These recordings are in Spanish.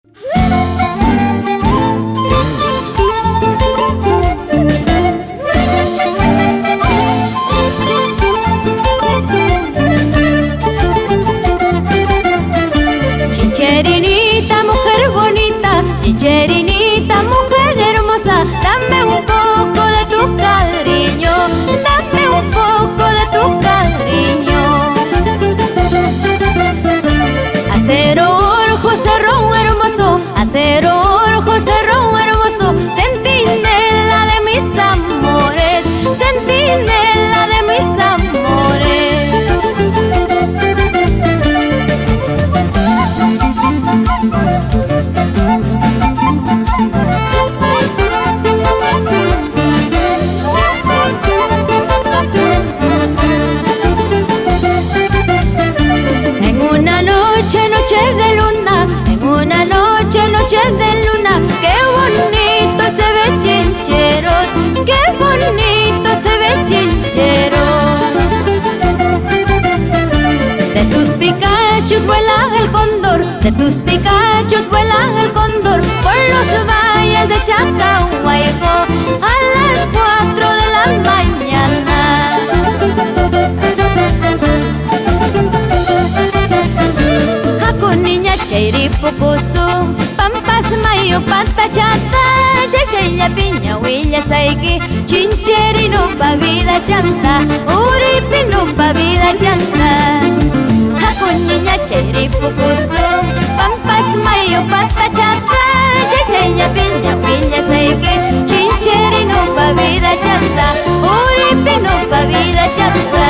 Chincherinita, mujer bonita, chincherinita, mujer hermosa, dame un poco de tu cariño, dame un poco de tu cariño. Acero, ojo, cerro hermoso, acero, ojo, cerro hermoso, centinela de mis amores, centinela de mis amores. Noches de luna, en una noche, noches de luna, qué bonito se ve chincheros, qué bonito se ve chincheros. De tus picachos vuela el cóndor, de tus picachos vuela el cóndor, por los valles de Chacahuayco a las 4 de la mañana. Niña chairipucuso, pampas mayo patachata, chachaya piña huilla saiki, chincherino pa vida chanta, uripino pa vida chanta. Haku niña chairipucuso, pampas mayo patachata, chachaya piña huilla saiki, chincherino pa vida chanta, uripino pa vida chanta.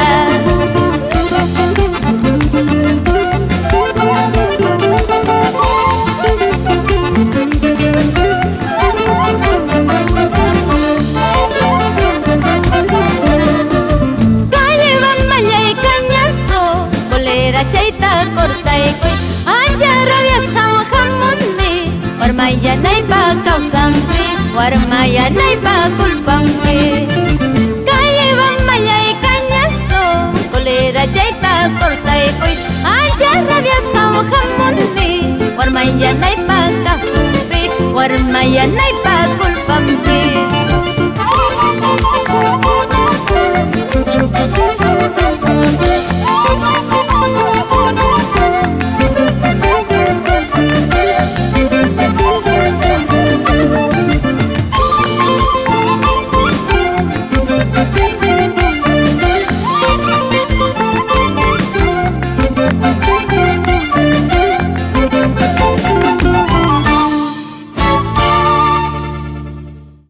Chaita corta y koi, anja rabias ham hamundi, warmaya naipa kausampi, warmaya naipa kulpampi. Calle bambaya y cañazo, colera chaita corta y koi, anja rabias ham hamundi, warmaya naipa kausampi, warmaya naipa kulpampi.